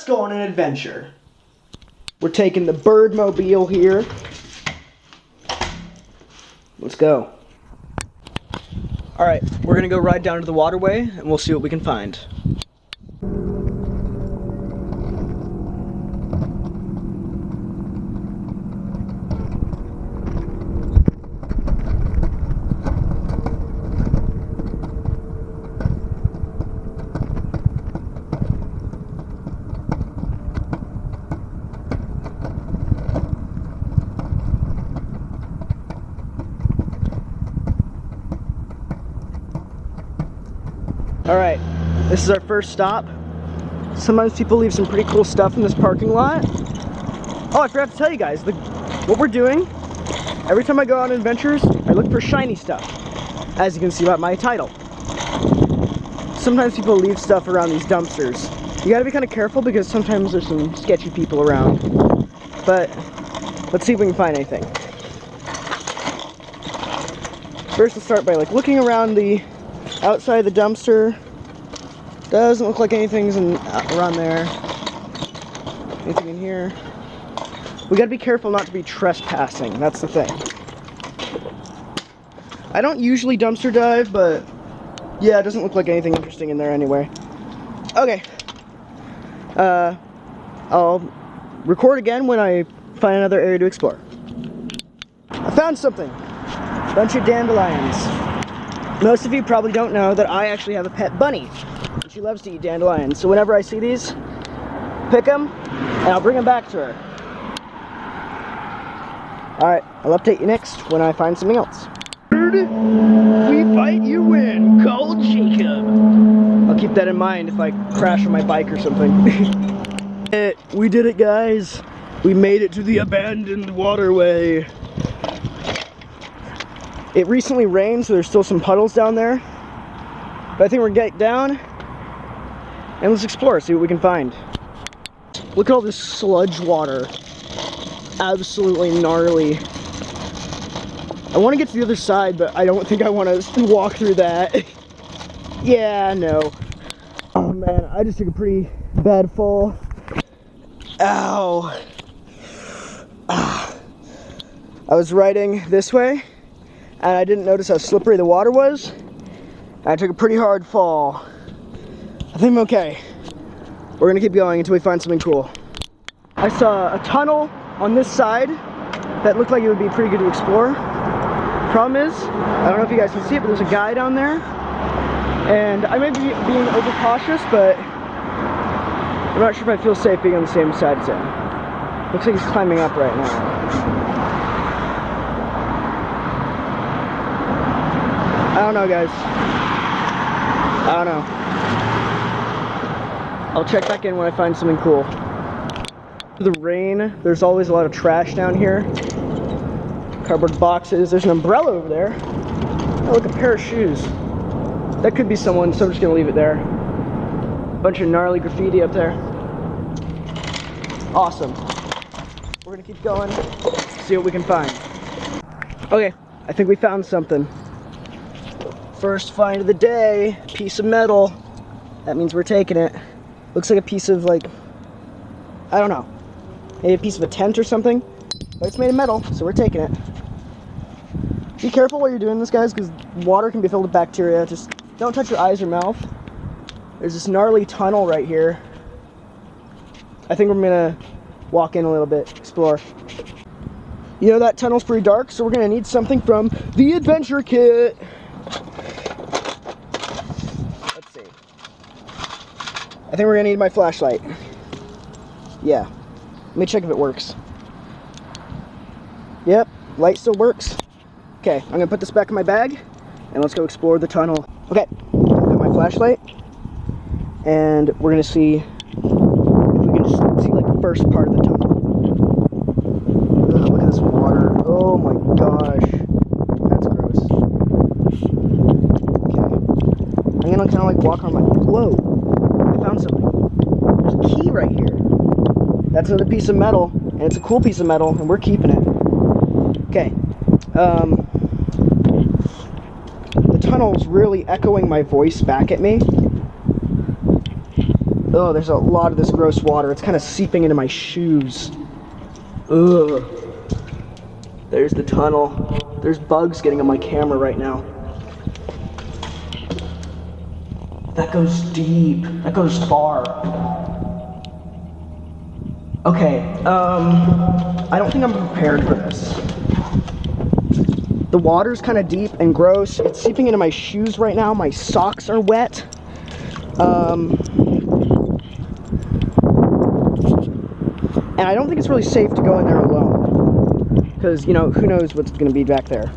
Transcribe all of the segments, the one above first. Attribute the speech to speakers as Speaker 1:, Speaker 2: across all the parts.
Speaker 1: Let's go on an adventure. We're taking the Birdmobile here. Let's go. Alright, we're gonna go ride down to the waterway and we'll see what we can find. Alright, this is our first stop. Sometimes people leave some pretty cool stuff in this parking lot. Oh, I forgot to tell you guys, what we're doing, every time I go on adventures, I look for shiny stuff, as you can see by my title. Sometimes people leave stuff around these dumpsters. You gotta be kind of careful because sometimes there's some sketchy people around. But, let's see if we can find anything. First, we'll start by looking around the outside the dumpster. Doesn't look like anything's around there. Anything in here? We gotta be careful not to be trespassing, that's the thing. I don't usually dumpster dive, but yeah, it doesn't look like anything interesting in there anyway. Okay. I'll record again when I find another area to explore. I found something. Bunch of dandelions. Most of you probably don't know that I actually have a pet bunny. She loves to eat dandelions, so whenever I see these, pick them, and I'll bring them back to her. Alright, I'll update you next when I find something else. We fight, you win. Call Jacob. I'll keep that in mind if I crash on my bike or something. We did it, guys. We made it to the abandoned waterway. It recently rained, so there's still some puddles down there. But I think we're gonna get down and let's explore, see what we can find. Look at all this sludge water. Absolutely gnarly. I want to get to the other side, but I don't think I want to walk through that. Yeah, no. Oh man, I just took a pretty bad fall. Ow. I was riding this way, and I didn't notice how slippery the water was. I took a pretty hard fall. I think I'm okay. We're gonna keep going until we find something cool. I saw a tunnel on this side that looked like it would be pretty good to explore. Problem is, I don't know if you guys can see it, but there's a guy down there. And I may be being overcautious, but I'm not sure if I feel safe being on the same side as him. Looks like he's climbing up right now. I don't know, guys. I don't know. I'll check back in when I find something cool. The rain, there's always a lot of trash down here. Cardboard boxes. There's an umbrella over there. Oh, look, a pair of shoes. That could be someone, so I'm just gonna leave it there. Bunch of gnarly graffiti up there. Awesome. We're gonna keep going, see what we can find. Okay, I think we found something. First find of the day, piece of metal. That means we're taking it. Looks like a piece of I don't know, maybe a piece of a tent or something, but it's made of metal, so we're taking it. Be careful while you're doing this, guys, because water can be filled with bacteria. Just don't touch your eyes or mouth. There's this gnarly tunnel right here. I think we're gonna walk in a little bit, explore. You know, that tunnel's pretty dark, so we're gonna need something from the adventure kit. Let's see. I think we're gonna need my flashlight. Yeah. Let me check if it works. Yep, light still works. Okay, I'm gonna put this back in my bag and let's go explore the tunnel. Okay, got my flashlight and we're gonna see if we can just see the first part of the tunnel. Ugh, look at this water. Oh my gosh. That's gross. Okay. I'm gonna kind of walk on my... Whoa. I found something. There's a key right here. That's another piece of metal, and it's a cool piece of metal, and we're keeping it. Okay. The tunnel's really echoing my voice back at me. Oh, there's a lot of this gross water. It's kind of seeping into my shoes. Ugh. There's the tunnel. There's bugs getting on my camera right now. That goes deep. That goes far. Okay, I don't think I'm prepared for this. The water's kind of deep and gross. It's seeping into my shoes right now. My socks are wet. And I don't think it's really safe to go in there alone. Because, you know, who knows what's going to be back there.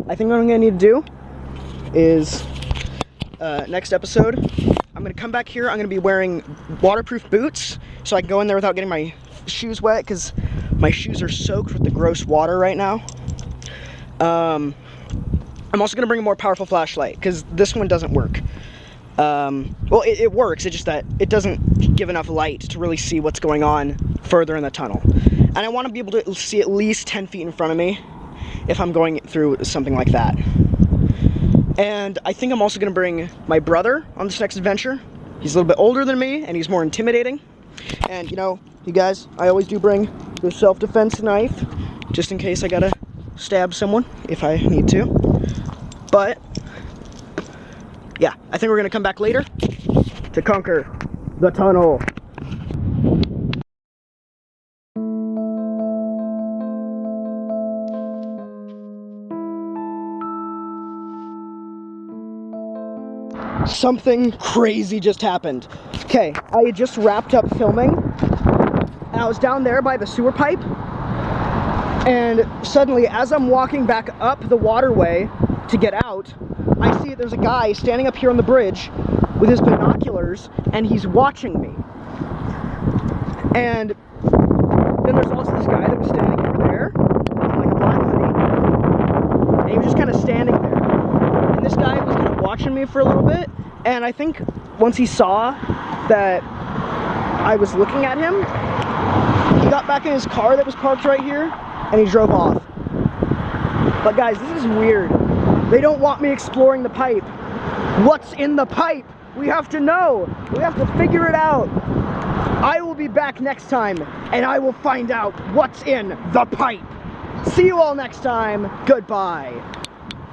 Speaker 1: I think what I'm going to need to do is, next episode, I'm going to come back here. I'm going to be wearing waterproof boots so I can go in there without getting my shoes wet, because my shoes are soaked with the gross water right now. I'm also going to bring a more powerful flashlight, because this one doesn't work. Well, it works, it's just that it doesn't give enough light to really see what's going on further in the tunnel. And I want to be able to see at least 10 feet in front of me if I'm going through something like that. And I think I'm also going to bring my brother on this next adventure. He's a little bit older than me, and he's more intimidating. And, you know, you guys, I always do bring the self-defense knife, just in case I gotta stab someone if I need to. But yeah, I think we're gonna come back later to conquer the tunnel. Something crazy just happened. Okay, I had just wrapped up filming, and I was down there by the sewer pipe, and suddenly, as I'm walking back up the waterway to get out, I see there's a guy standing up here on the bridge with his binoculars, and he's watching me. And then there's also this guy that was standing over there, in like a black hoodie, and he was just kind of standing there. And this guy was kind of watching me for a little bit, and I think once he saw that I was looking at him, he got back in his car that was parked right here, and he drove off. But guys, this is weird. They don't want me exploring the pipe. What's in the pipe? We have to know. We have to figure it out. I will be back next time, and I will find out what's in the pipe. See you all next time. Goodbye.